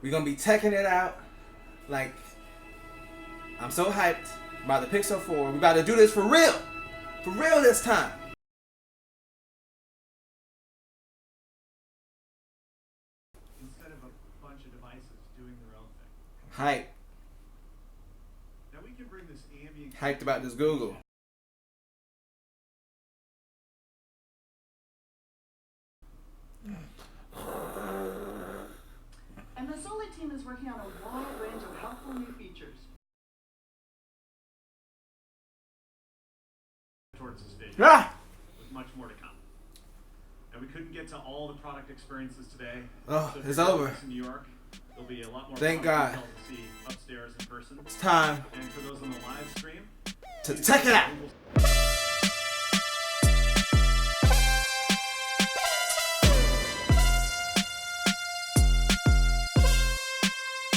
We're gonna be checking it out. Like, I'm so hyped about the Pixel 4. We about to do this for real. For real this time. Instead of a bunch of devices doing their own thing. Hype. Now we can bring this ambient... Hyped about this Google. And the Solid team is working on a wide range of helpful new features. Towards this vision. With much more to come. And we couldn't get to all the product experiences today. Oh, so it's over. In New York, there'll be a lot more Thank God. details to see upstairs in person. It's time And for those on the live stream, to check it out.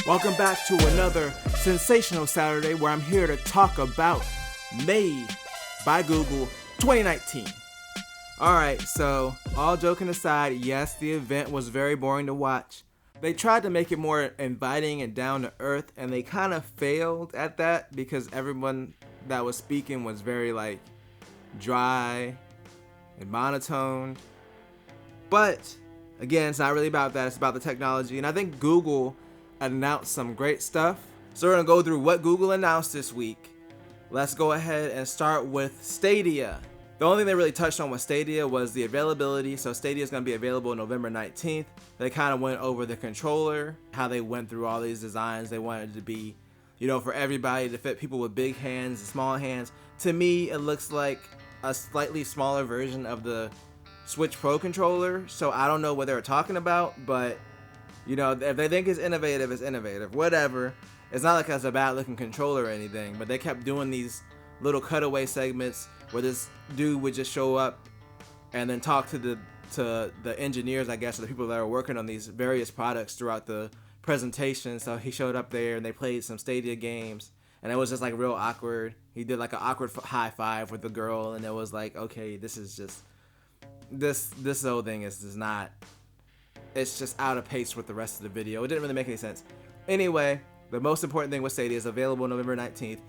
Welcome back to another sensational Saturday where I'm here to talk about Made by Google 2019. Alright, so all joking aside, yes, the event was very boring to watch. They tried to make it more inviting and down to earth, and they kind of failed at that because everyone that was speaking was very like dry and monotone. But again, it's not really about that, it's about the technology, and I think Google announced some great stuff. So we're gonna go through what Google announced this week. Let's go ahead and start with Stadia. The only thing they really touched on with Stadia was the availability. So Stadia is gonna be available November 19th. They kind of went over the controller, how they went through all these designs. They wanted it to be, for everybody, to fit people with big hands and small hands. To me, it looks like a slightly smaller version of the Switch Pro controller. So I don't know what they were talking about, but if they think it's innovative, it's innovative. Whatever. It's not like it's a bad looking controller or anything, but they kept doing these little cutaway segments where this dude would just show up and then talk to the engineers, I guess, or the people that are working on these various products throughout the presentation. So he showed up there and they played some Stadia games, and it was just like real awkward. He did like an awkward high five with the girl, and it was like, okay, this is just this whole thing is just not. It's just out of pace with the rest of the video. It didn't really make any sense. Anyway, the most important thing with Stadia is available November 19th.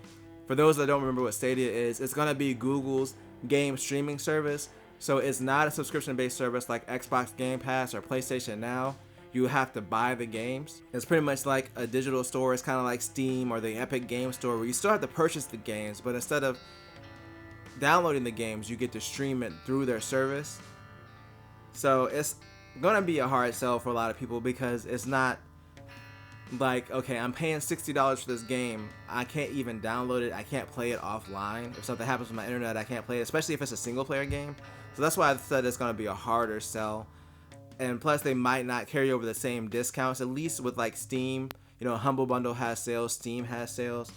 For those that don't remember what Stadia is, it's going to be Google's game streaming service. So it's not a subscription-based service like Xbox Game Pass or PlayStation Now. You have to buy the games. It's pretty much like a digital store. It's kind of like Steam or the Epic Game Store where you still have to purchase the games, but instead of downloading the games, you get to stream it through their service. So it's gonna be a hard sell for a lot of people because it's not like, okay, I'm paying $60 for this game, I can't even download it, I can't play it offline. If something happens with my internet, I can't play it, especially if it's a single player game. So that's why I said it's gonna be a harder sell. And plus they might not carry over the same discounts, at least with like Steam. Humble Bundle has sales, Steam has sales.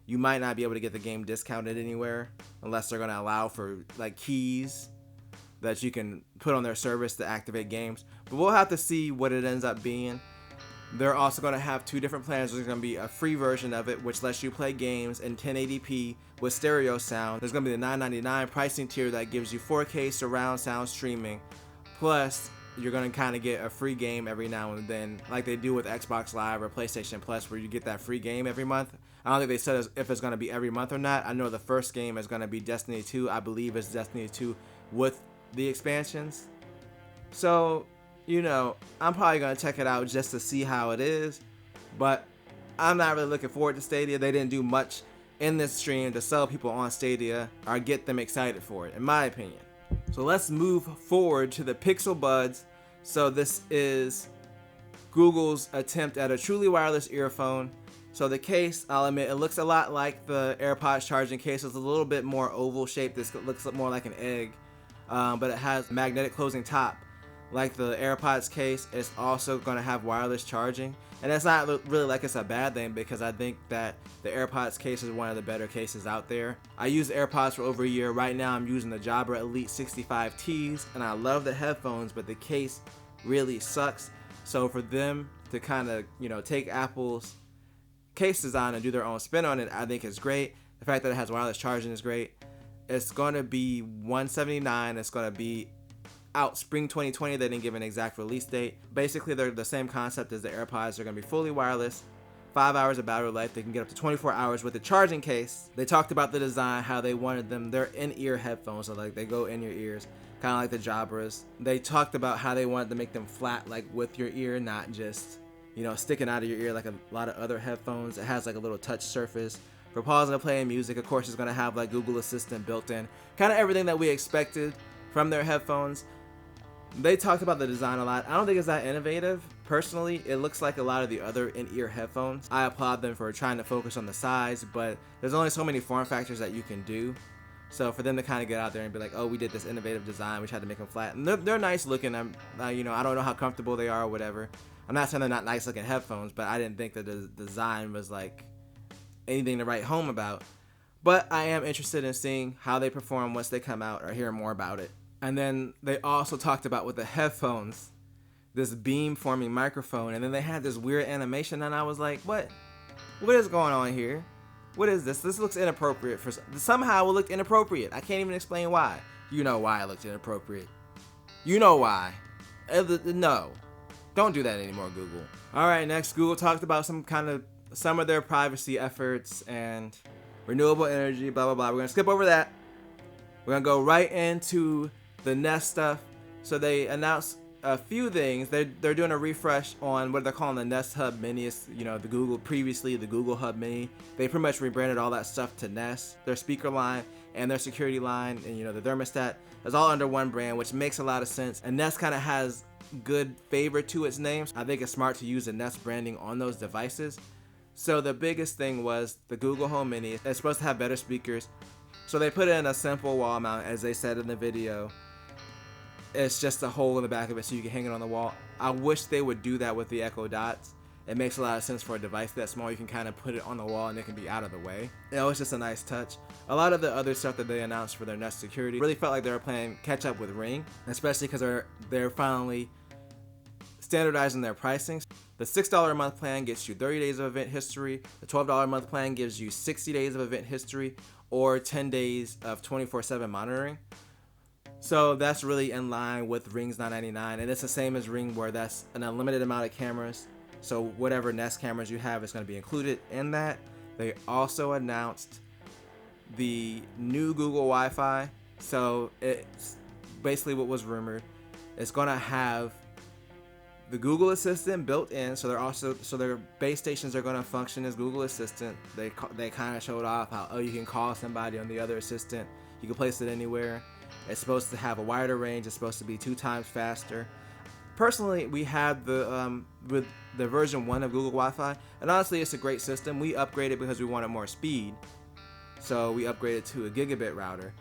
You might not be able to get the game discounted anywhere unless they're gonna allow for like keys that you can put on their service to activate games. But we'll have to see what it ends up being. They're also going to have two different plans. There's going to be a free version of it, which lets you play games in 1080p with stereo sound. There's going to be the $9.99 pricing tier that gives you 4K surround sound streaming. Plus, you're going to kind of get a free game every now and then, like they do with Xbox Live or PlayStation Plus, where you get that free game every month. I don't think they said if it's going to be every month or not. I know the first game is going to be Destiny 2. I believe it's Destiny 2 with the expansions. So, I'm probably gonna check it out just to see how it is, but I'm not really looking forward to Stadia. They didn't do much in this stream to sell people on Stadia or get them excited for it, in my opinion. So let's move forward to the Pixelbuds. So this is Google's attempt at a truly wireless earphone. So the case, I'll admit, it looks a lot like the AirPods charging case. It's a little bit more oval shaped. This looks more like an egg. But it has magnetic closing top like the AirPods case. It's also going to have wireless charging, and that's not really like it's a bad thing because I think that the AirPods case is one of the better cases out there. I used AirPods for over a year. Right now I'm using the Jabra Elite 65Ts, and I love the headphones, but the case really sucks. So for them to kind of take Apple's case design and do their own spin on it, I think is great. The fact that it has wireless charging is great. It's going to be $179. It's going to be out spring 2020. They didn't give an exact release date. Basically, they're the same concept as the AirPods. They're going to be fully wireless, 5 hours of battery life. They can get up to 24 hours with the charging case. They talked about the design, how they wanted them. They're in-ear headphones, so like they go in your ears, kind of like the Jabras. They talked about how they wanted to make them flat, like with your ear, not just, you know, sticking out of your ear like a lot of other headphones. It has like a little touch surface for pausing and playing music. Of course, it's going to have like Google Assistant built in, kind of everything that we expected from their headphones. They talked about the design a lot. I don't think it's that innovative. Personally, it looks like a lot of the other in-ear headphones. I applaud them for trying to focus on the size, but there's only so many form factors that you can do. So for them to kind of get out there and be like, oh, we did this innovative design, we tried to make them flat. And they're nice looking. I don't know how comfortable they are or whatever. I'm not saying they're not nice looking headphones, but I didn't think that the design was like anything to write home about. But I am interested in seeing how they perform once they come out or hear more about it. And then they also talked about with the headphones, this beam forming microphone, and then they had this weird animation, and I was like, what is going on here? What is this? This looks inappropriate. Somehow it looked inappropriate. I can't even explain why. You know why it looked inappropriate. You know why. No. Don't do that anymore, Google. All right, next, Google talked about some of their privacy efforts and renewable energy, blah, blah, blah. We're going to skip over that. We're going to go right into the Nest stuff. So they announced a few things. They're doing a refresh on what they're calling the Nest Hub Mini. It's, the Google Hub Mini. They pretty much rebranded all that stuff to Nest. Their speaker line and their security line and, the thermostat is all under one brand, which makes a lot of sense. And Nest kind of has good favor to its name. I think it's smart to use the Nest branding on those devices. So the biggest thing was the Google Home Mini. It's supposed to have better speakers. So they put in a simple wall mount, as they said in the video. It's just a hole in the back of it so you can hang it on the wall. I wish they would do that with the Echo Dots. It makes a lot of sense for a device that small. You can kind of put it on the wall and it can be out of the way. It was just a nice touch. A lot of the other stuff that they announced for their Nest security really felt like they were playing catch up with Ring, especially because they're finally standardizing their pricing. The $6 a month plan gets you 30 days of event history. The $12 a month plan gives you 60 days of event history or 10 days of 24/7 monitoring. So that's really in line with Ring's $9.99, and it's the same as Ring, where that's an unlimited amount of cameras. So whatever Nest cameras you have is going to be included in that. They also announced the new Google Wi-Fi. So it's basically what was rumored. It's going to have the Google Assistant built in, so their base stations are going to function as Google Assistant. They kind of showed off how you can call somebody on the other assistant. You can place it anywhere. It's supposed to have a wider range. It's supposed to be 2 times faster. Personally, we had with the version 1 of Google Wi-Fi, and honestly, it's a great system. We upgraded because we wanted more speed, so we upgraded to a gigabit router.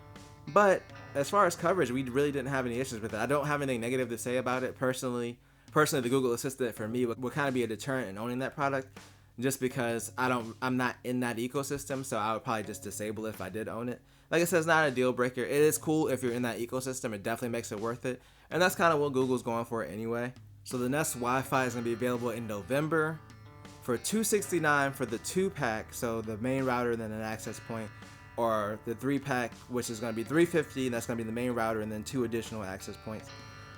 But as far as coverage, we really didn't have any issues with it. I don't have anything negative to say about it personally. The Google Assistant for me would kind of be a deterrent in owning that product, just because I'm not in that ecosystem, so I would probably just disable it if I did own it. Like I said, it's not a deal breaker. It is cool if you're in that ecosystem. It definitely makes it worth it, and that's kind of what Google's going for anyway. So the Nest Wi-Fi is going to be available in November for $269 for the 2-pack, so the main router and then an access point, or the 3-pack, which is going to be $350, and that's going to be the main router and then 2 additional access points.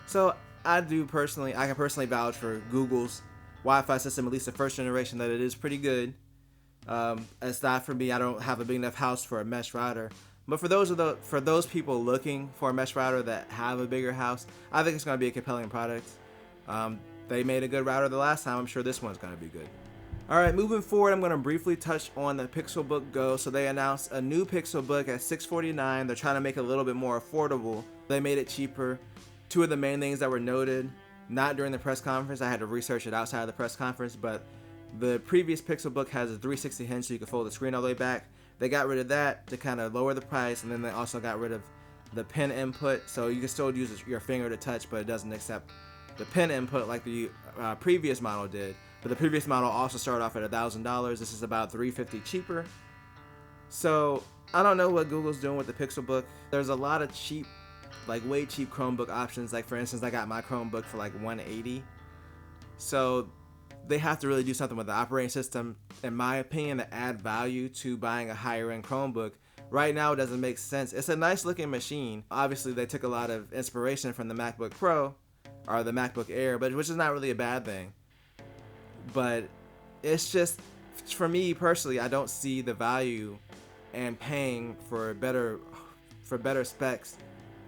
So I can personally vouch for Google's Wi-Fi system, at least the first generation, that it is pretty good. It's not for me. I don't have a big enough house for a mesh router. But for those people looking for a mesh router that have a bigger house, I think it's going to be a compelling product. They made a good router the last time. I'm sure this one's going to be good. All right, moving forward, I'm going to briefly touch on the Pixelbook Go. So they announced a new Pixelbook at $649. They're trying to make it a little bit more affordable. They made it cheaper. 2 of the main things that were noted, not during the press conference, I had to research it outside of the press conference, but the previous Pixelbook has a 360 hinge so you can fold the screen all the way back. They got rid of that to kind of lower the price, and then they also got rid of the pen input, so you can still use your finger to touch, but it doesn't accept the pen input like the previous model did. But the previous model also started off at $1,000. This is about $350 cheaper. So I don't know what Google's doing with the Pixelbook. There's a lot of cheap, way cheap Chromebook options. Like for instance, I got my Chromebook for $180. So they have to really do something with the operating system, in my opinion, to add value to buying a higher end Chromebook right now it doesn't make sense. It's a nice looking machine. Obviously they took a lot of inspiration from the MacBook Pro or the MacBook Air, but which is not really a bad thing. But it's just, for me personally, I don't see the value in paying for better specs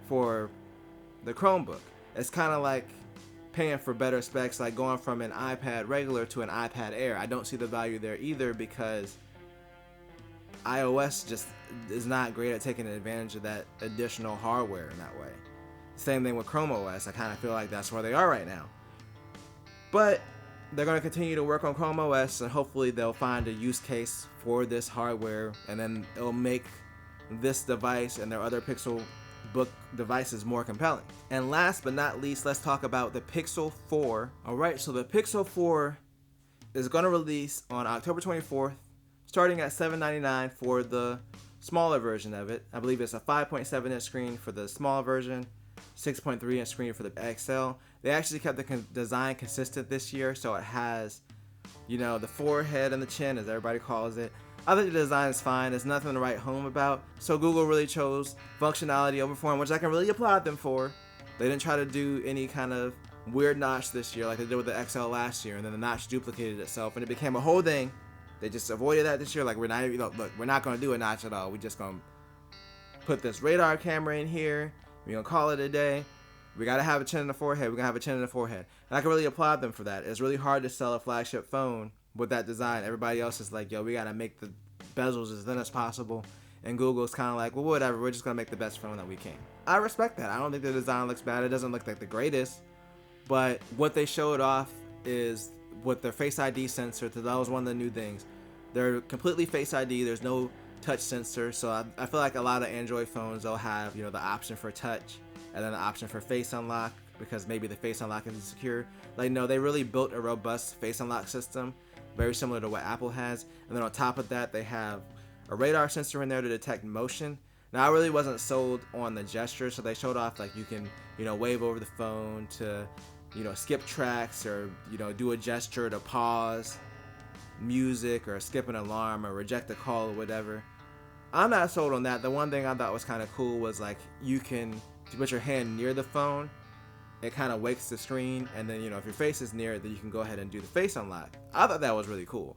for the Chromebook. It's kind of like paying for better specs, like going from an iPad regular to an iPad Air. I don't see the value there either, because iOS just is not great at taking advantage of that additional hardware in that way. Same thing with Chrome OS. I kind of feel like that's where they are right now. But they're going to continue to work on Chrome OS, and hopefully they'll find a use case for this hardware, and then it'll make this device and their other Pixelbook devices more compelling. And last but not least, let's talk about the Pixel 4. Alright, so the Pixel 4 is going to release on October 24th, starting at $799 for the smaller version of it. I believe it's a 5.7 inch screen for the small version, 6.3 inch screen for the XL. They actually kept the design consistent this year, so it has, the forehead and the chin, as everybody calls it. I think the design is fine. There's nothing to write home about. So Google really chose functionality over form, which I can really applaud them for. They didn't try to do any kind of weird notch this year like they did with the XL last year, and then the notch duplicated itself, and it became a whole thing. They just avoided that this year. Like, we're not going to do a notch at all. We're just going to put this radar camera in here. We're going to call it a day. We got to have a chin in the forehead. We're going to have a chin in the forehead. And I can really applaud them for that. It's really hard to sell a flagship phone with that design. Everybody else is like, yo, we got to make the bezels as thin as possible. And Google's kind of like, well, whatever. We're just going to make the best phone that we can. I respect that. I don't think the design looks bad. It doesn't look like the greatest. But what they showed off is with their Face ID sensor, that was one of the new things. They're completely Face ID. There's no touch sensor. So I feel like a lot of Android phones, they'll have, the option for touch and then the option for face unlock, because maybe the face unlock isn't secure. Like, no, they really built a robust face unlock system, very similar to what Apple has. And then on top of that, they have a radar sensor in there to detect motion. Now, I really wasn't sold on the gesture, so they showed off like you can, wave over the phone to, skip tracks, or, do a gesture to pause music, or skip an alarm, or reject a call, or whatever. I'm not sold on that. The one thing I thought was kind of cool was like you can put your hand near the phone, it kind of wakes the screen, and then if your face is near it, then you can go ahead and do the face unlock. I thought that was really cool.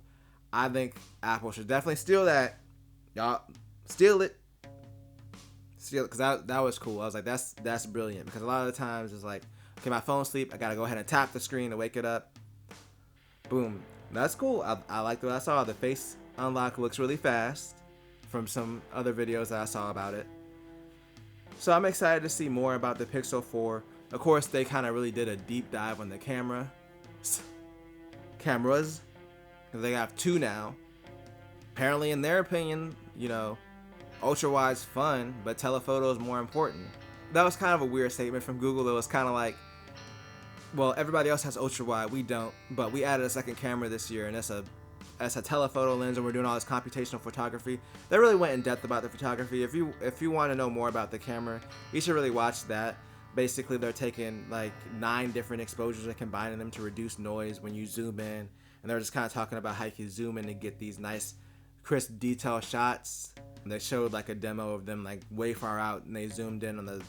I think Apple should definitely steal that. Y'all steal it, because that was cool. I was like, that's brilliant, because a lot of the times it's like, okay, my phone's asleep, I gotta go ahead and tap the screen to wake it up. Boom. That's cool. I liked what I saw. The face unlock looks really fast from some other videos that I saw about it. So I'm excited to see more about the Pixel 4. Of course, they kind of really did a deep dive on the cameras, because they have two now. Apparently, in their opinion, ultra wide's fun, but telephoto is more important. That was kind of a weird statement from Google. It was kind of like, well, everybody else has ultra wide, we don't, but we added a second camera this year, and that's a telephoto lens, and we're doing all this computational photography. They really went in depth about the photography. If you want to know more about the camera, you should really watch that. Basically, they're taking like 9 different exposures and combining them to reduce noise when you zoom in, and they're just kind of talking about how you can zoom in and get these nice, crisp, detailed shots. And they showed like a demo of them like way far out, and they zoomed in on the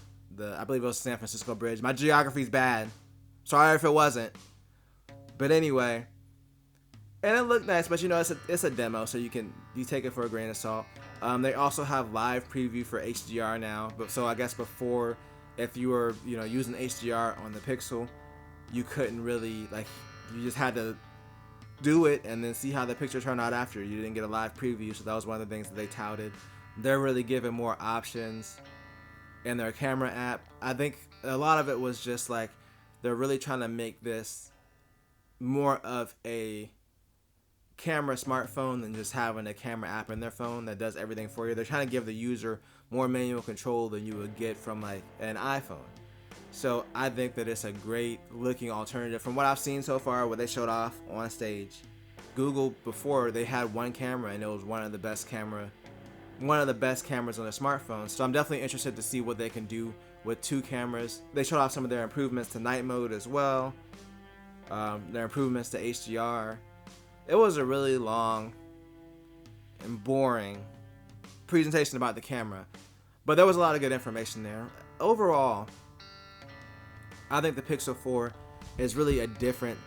I believe it was San Francisco Bridge. My geography's bad. Sorry if it wasn't. But anyway, and it looked nice, but it's a demo, so you take it for a grain of salt. They also have live preview for HDR now, but so I guess before, if you were using HDR on the Pixel, you couldn't really, like, you just had to do it and then see how the picture turned out after. You didn't get a live preview, so that was one of the things that they touted. They're really giving more options in their camera app. I think a lot of it was just like they're really trying to make this more of a camera smartphone than just having a camera app in their phone that does everything for you. They're trying to give the user more manual control than you would get from like an iPhone. So I think that it's a great looking alternative from what I've seen so far, what they showed off on stage. Google, before, they had one camera, and it was one of the best cameras on their smartphones. So I'm definitely interested to see what they can do with 2 cameras. They showed off some of their improvements to night mode as well, their improvements to HDR. It was a really long and boring presentation about the camera. But there was a lot of good information there. Overall, I think the Pixel 4 is really a different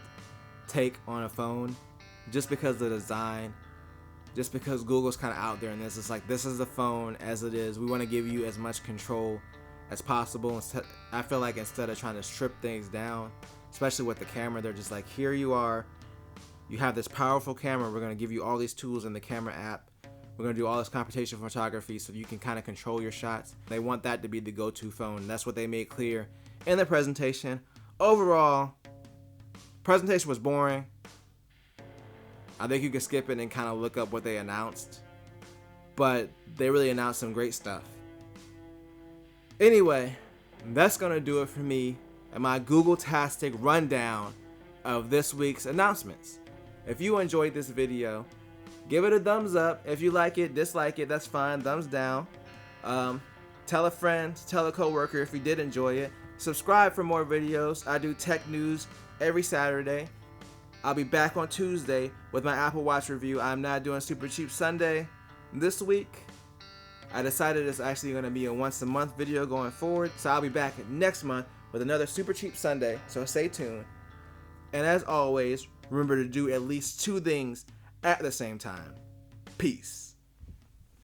take on a phone, just because of the design, just because Google's kind of out there in this. It's like, this is the phone as it is. We want to give you as much control as possible. I feel like instead of trying to strip things down, especially with the camera, they're just like, here you are. You have this powerful camera. We're going to give you all these tools in the camera app. We're going to do all this computational photography so you can kind of control your shots. They want that to be the go-to phone. That's what they made clear in the presentation. Overall, presentation was boring. I think you can skip it and kind of look up what they announced. But they really announced some great stuff. Anyway, that's going to do it for me and my Google-tastic rundown of this week's announcements. If you enjoyed this video, give it a thumbs up. If you like it, dislike it, that's fine. Thumbs down. Tell a friend, tell a coworker if you did enjoy it. Subscribe for more videos. I do tech news every Saturday. I'll be back on Tuesday with my Apple Watch review. I'm not doing Super Cheap Sunday this week. I decided it's actually going to be a once a month video going forward. So I'll be back next month with another Super Cheap Sunday. So stay tuned. And as always, remember to do at least 2 things at the same time. Peace.